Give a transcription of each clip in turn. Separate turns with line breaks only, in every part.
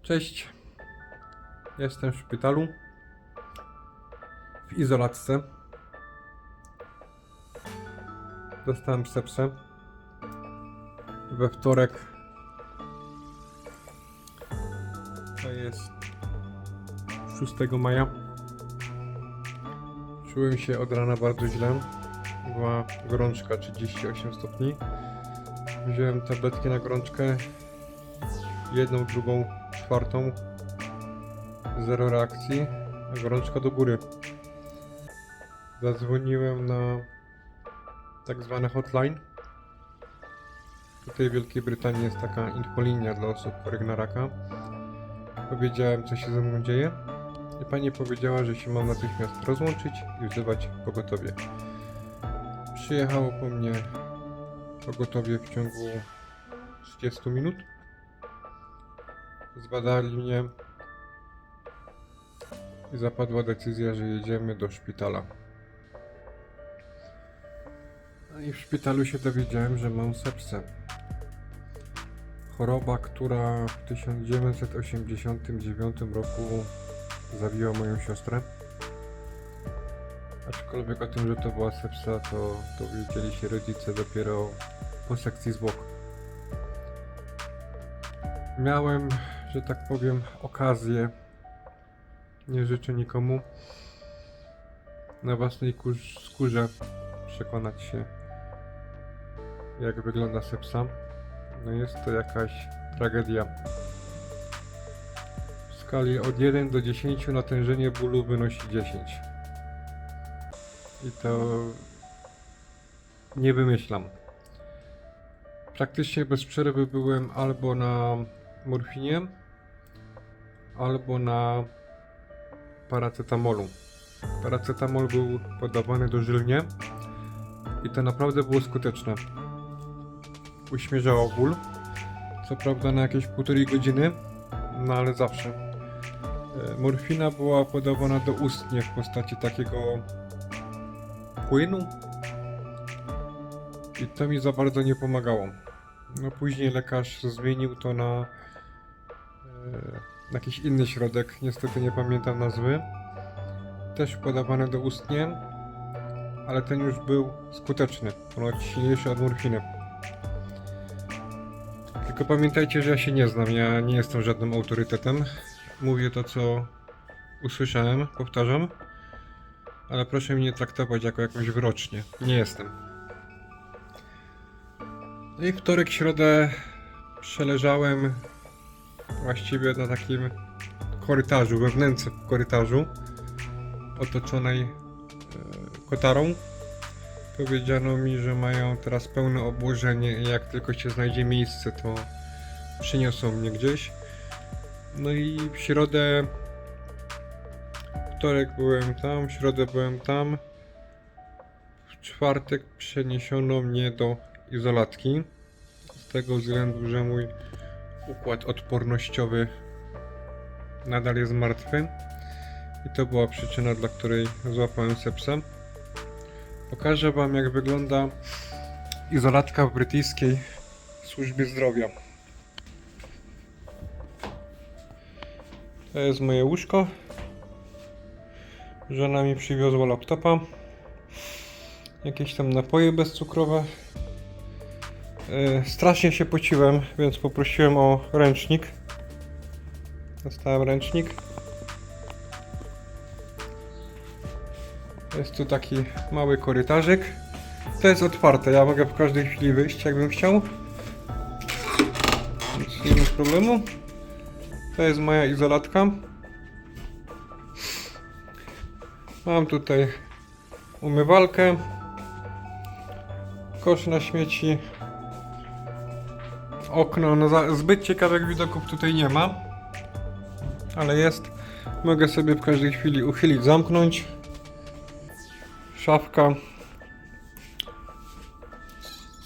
Cześć, jestem w szpitalu, w izolatce. Dostałem sepsę we wtorek. To jest 6 maja. Czułem się od rana bardzo źle. Była gorączka 38 stopni. Wziąłem tabletki na gorączkę. Jedną, drugą, czwartą. Zero reakcji, a gorączka do góry. Zadzwoniłem na tak zwane hotline. Tutaj w Wielkiej Brytanii jest taka infolinia dla osób chorych na raka. Powiedziałem, co się ze mną dzieje i pani powiedziała, że się mam natychmiast rozłączyć i wzywać pogotowie. Przyjechało po mnie pogotowie w ciągu 30 minut. Zbadali mnie i zapadła decyzja, że jedziemy do szpitala. No i w szpitalu się dowiedziałem, że mam sepsę. Choroba, która w 1989 roku zabiła moją siostrę. Aczkolwiek o tym, że to była sepsa, to dowiedzieli się rodzice dopiero po sekcji zwłok. Miałem, że tak powiem, okazję, nie życzę nikomu, na własnej skórze przekonać się, jak wygląda sepsa. No jest to jakaś tragedia. W skali od 1 do 10 natężenie bólu wynosi 10. I to nie wymyślam. Praktycznie bez przerwy byłem albo na morfinie, albo na paracetamolu. Paracetamol był podawany dożylnie i to naprawdę było skuteczne. Uśmierzało ból, co prawda na jakieś 1,5 godziny, no ale zawsze. Morfina była podawana doustnie w postaci takiego płynu i to mi za bardzo nie pomagało. No później lekarz zmienił to na jakiś inny środek, niestety nie pamiętam nazwy. Też podawany doustnie, ale ten już był skuteczny, ponoć silniejszy od morfiny. Tylko pamiętajcie, że ja się nie znam, ja nie jestem żadnym autorytetem. Mówię to, co usłyszałem, powtarzam, ale proszę mnie nie traktować jako jakąś wyrocznie. Nie jestem. No i wtorek, środę przeleżałem właściwie na takim korytarzu, wewnętrznym korytarzu, otoczonej kotarą. Powiedziano mi, że mają teraz pełne obłożenie i jak tylko się znajdzie miejsce, to przyniosą mnie gdzieś. No i w środę, wtorek byłem tam, w środę byłem tam. W czwartek przeniesiono mnie do izolatki. Z tego względu, że mój układ odpornościowy nadal jest martwy. I to była przyczyna, dla której złapałem sepsę. Pokażę wam, jak wygląda izolatka w brytyjskiej służbie zdrowia. To jest moje łóżko. Żona mi przywiozła laptopa. Jakieś tam napoje bezcukrowe. Strasznie się pociłem, więc poprosiłem o ręcznik. Dostałem ręcznik. Jest tu taki mały korytarzyk. To jest otwarte, ja mogę w każdej chwili wyjść, jakbym chciał. Więc nie ma problemu. To jest moja izolatka. Mam tutaj umywalkę, kosz na śmieci, okno. No zbyt ciekawych widoków tutaj nie ma, ale jest. Mogę sobie w każdej chwili uchylić, zamknąć. Szafka.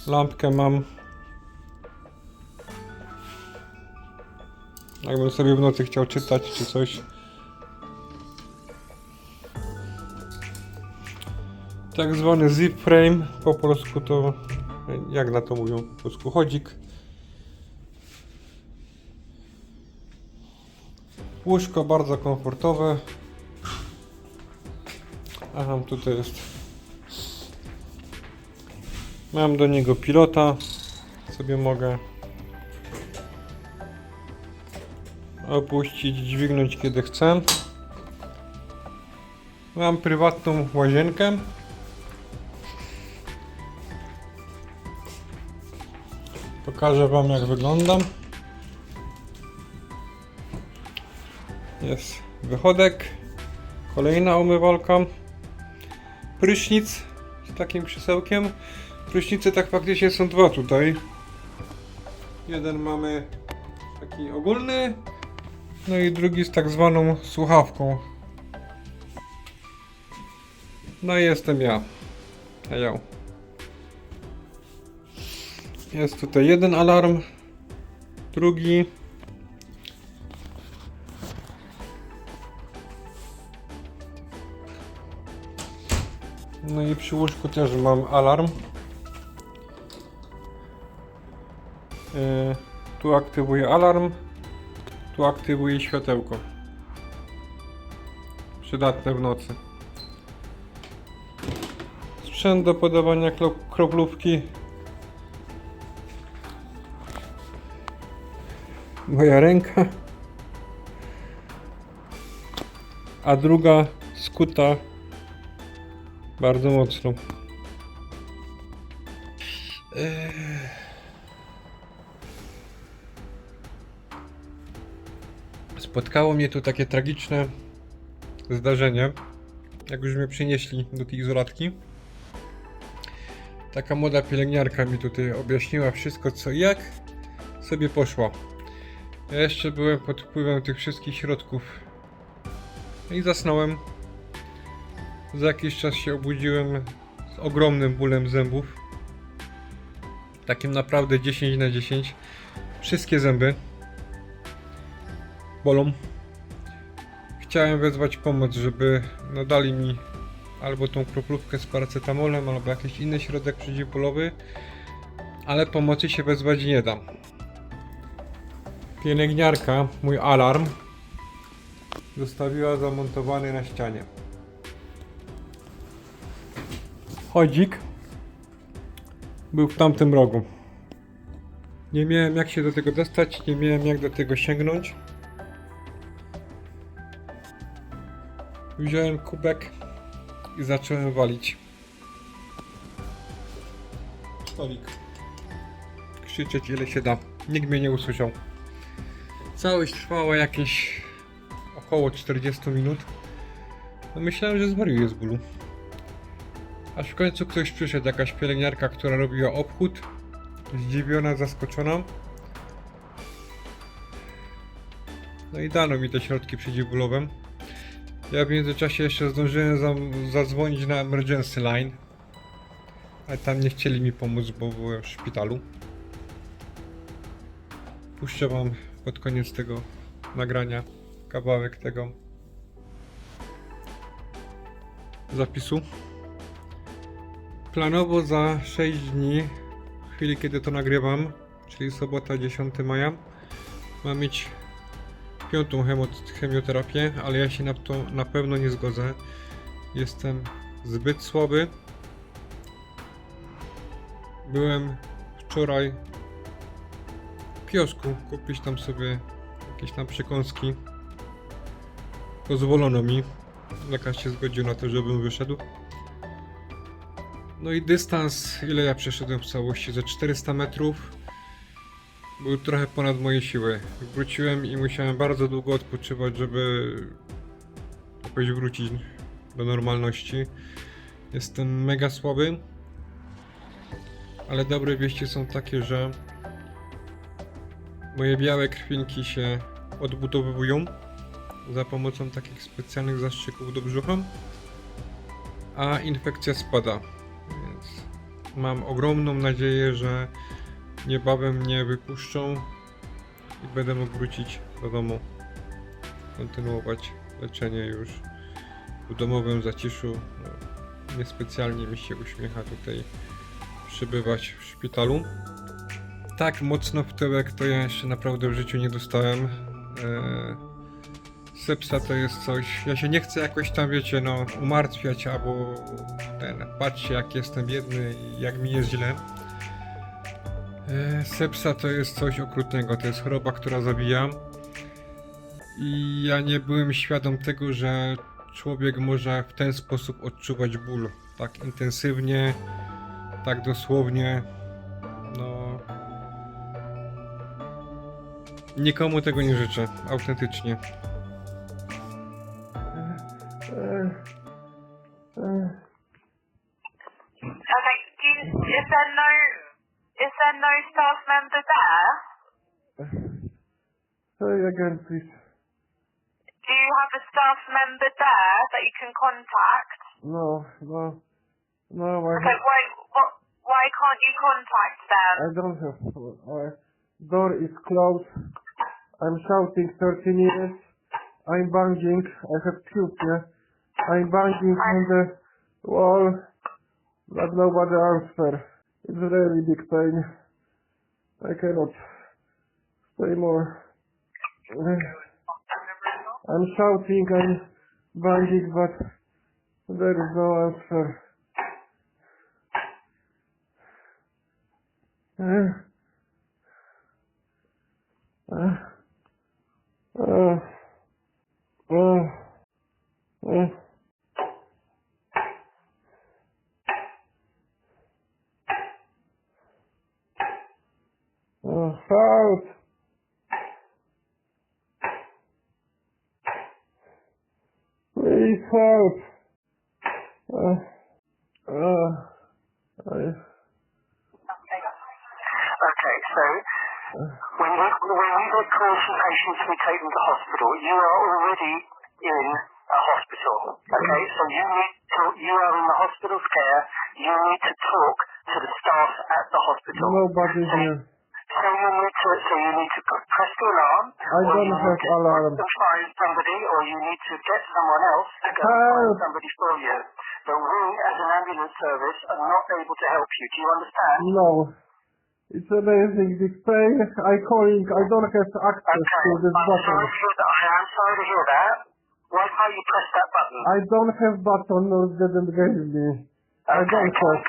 Lampkę mam. Jakbym sobie w nocy chciał czytać czy coś. Tak zwany zip frame, po polsku to, jak na to mówią po polsku, chodzik. Łóżko bardzo komfortowe. Aha, tutaj jest. Mam do niego pilota. Sobie mogę opuścić, dźwignąć kiedy chcę. Mam prywatną łazienkę. Pokażę wam jak wyglądam. Jest wychodek. Kolejna umywalka. Prysznic z takim krzesełkiem. Prysznice tak faktycznie są dwa tutaj. Jeden mamy taki ogólny, no i drugi z tak zwaną słuchawką. No i jestem ja. Hejo. Jest tutaj jeden alarm, drugi. No i przy łóżku też mam alarm. Tu aktywuję alarm, tu aktywuję światełko. Przydatne w nocy. Sprzęt do podawania kroplówki. Moja ręka. A druga skuta bardzo mocno. Spotkało mnie tu takie tragiczne zdarzenie, jak już mnie przynieśli do tej izolatki. Taka młoda pielęgniarka mi tutaj objaśniła wszystko co i jak sobie poszła. Ja jeszcze byłem pod wpływem tych wszystkich środków. No i zasnąłem. Za jakiś czas się obudziłem z ogromnym bólem zębów. Takim naprawdę 10/10. Wszystkie zęby bolą. Chciałem wezwać pomoc, żeby dali mi albo tą kroplówkę z paracetamolem, albo jakiś inny środek przeciwbólowy, ale pomocy się wezwać nie da. Pielęgniarka mój alarm zostawiła zamontowany na ścianie. Chodzik był w tamtym rogu. Nie miałem jak się do tego dostać, nie miałem jak do tego sięgnąć. Wziąłem kubek i zacząłem walić. Stolik. Krzyczeć ile się da. Nikt mnie nie usłyszał. Całość trwała jakieś około 40 minut. No myślałem, że zwariuję z bólu. Aż w końcu ktoś przyszedł, jakaś pielęgniarka, która robiła obchód. Zdziwiona, zaskoczona. No i dano mi te środki przeciwbólowe. Ja w międzyczasie jeszcze zdążyłem zadzwonić na emergency line. Ale tam nie chcieli mi pomóc, bo byłem w szpitalu. Puszczę wam pod koniec tego nagrania kawałek tego zapisu. Planowo za 6 dni, w chwili kiedy to nagrywam, czyli sobota 10 maja, mam mieć 5. chemioterapię, ale ja się na to na pewno nie zgodzę. Jestem zbyt słaby. Byłem wczoraj w kiosku kupić tam sobie jakieś tam przekąski. Pozwolono mi. Lekarz się zgodził na to, żebym wyszedł. No i dystans, ile ja przeszedłem w całości? Za 400 metrów. Był trochę ponad moje siły. Wróciłem i musiałem bardzo długo odpoczywać, żeby jakoś wrócić do normalności. Jestem mega słaby. Ale dobre wieści są takie, że moje białe krwinki się odbudowują za pomocą takich specjalnych zastrzyków do brzucha, a infekcja spada. Więc mam ogromną nadzieję, że niebawem mnie wypuszczą i będę mógł wrócić do domu, kontynuować leczenie już w domowym zaciszu. Niespecjalnie mi się uśmiecha tutaj przebywać w szpitalu. Tak mocno w tyłek to ja jeszcze naprawdę w życiu nie dostałem. Sepsa to jest coś, ja się nie chcę jakoś tam, wiecie, no, umartwiać, albo patrzcie jak jestem biedny i jak mi jest źle. Sepsa to jest coś okrutnego, to jest choroba, która zabija. I ja nie byłem świadom tego, że człowiek może w ten sposób odczuwać ból. Tak intensywnie, tak dosłownie. No... Nikomu tego nie życzę, autentycznie.
Okay, is there no staff member there?
Say again, please.
Do you have a staff member there that you can contact?
No,
Okay, why can't you contact them?
I don't have. Door is closed. I'm shouting 13 years. I'm banging. I have tube, yeah. I'm banging on the wall, but nobody answer. It's really big pain. I cannot stay more. I'm shouting, I'm banging, but there is no answer. Help! Please help!
Okay, so when we get calls from patients we take them to hospital, you are already in a hospital. Okay, so you are in the hospital's care. You need to talk to the staff at the hospital.
Nobody here.
So you need to press the alarm.
I don't have alarm.
To find somebody, or you need to get someone else to go and find somebody for you. But we, as an ambulance service, are not able to help you. Do you understand?
No. It's amazing, this pain. I don't have access to this button.
I'm sorry to hear that. Why can't you press that button?
I don't have button, no, didn't give me. I don't have.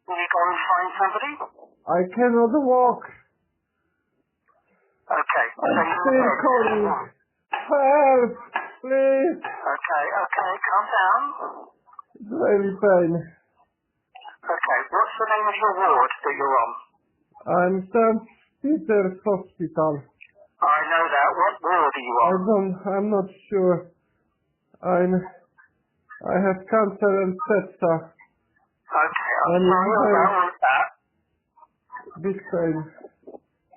Will you go and find somebody?
I cannot walk.
Okay.
I'm still calling. Help! Please!
Okay, calm down.
It's really pain.
Okay, what's the name of your ward that you're on?
I'm St. Peter's Hospital.
I know that. What ward are you on?
I'm not sure. I have cancer and sepsa.
Okay, I'm sorry about all of that.
Big pain.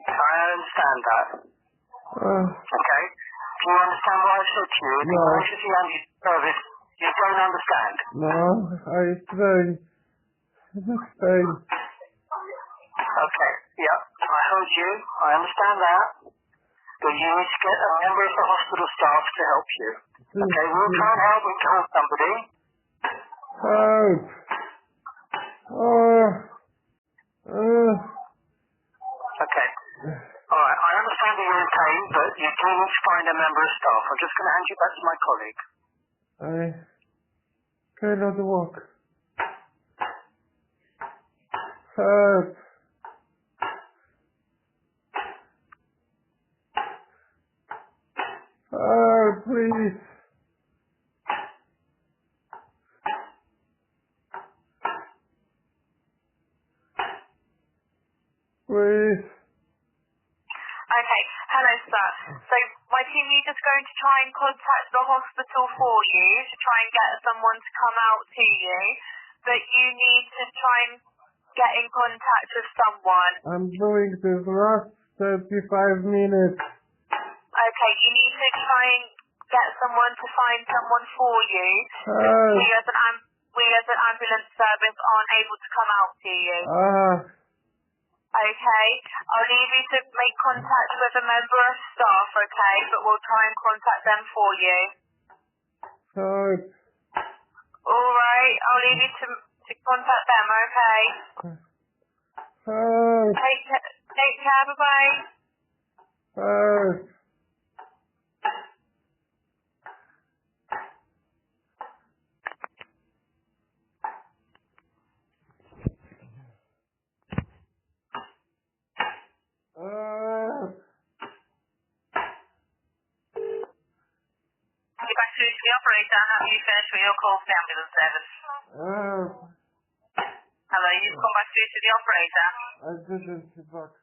I understand that. Okay. Do you understand what I said to you? The
No.
emergency ambulance service, you don't understand.
No, it's very big pain.
Okay, yeah, I heard you. I understand that. But you need to get a member of the hospital staff to help you. Okay, we'll try and help and call somebody.
Help!
Okay. Alright, I understand that you're in pain, but you do need to find a member of staff. I'm just going to hand you back to my colleague.
I cannot walk. Help! Help, please! Please!
Okay, hello sir. So my team are just going to try and contact the hospital for you to try and get someone to come out to you, but you need to try and get in contact with someone.
I'm doing this last 35 minutes.
Okay, you need to try and get someone to find someone for you.
Help!
We as an ambulance service aren't able to come out to you. Okay, I'll leave you to make contact with a member of staff, okay, but we'll try and contact them for you.
Help!
Alright, I'll leave you to contact them, okay?
Help!
Take care, bye-bye.
Help!
operator, have you finished with your call to the ambulance service?
Uh,
Hello, you've come back through to the operator.
I didn't back.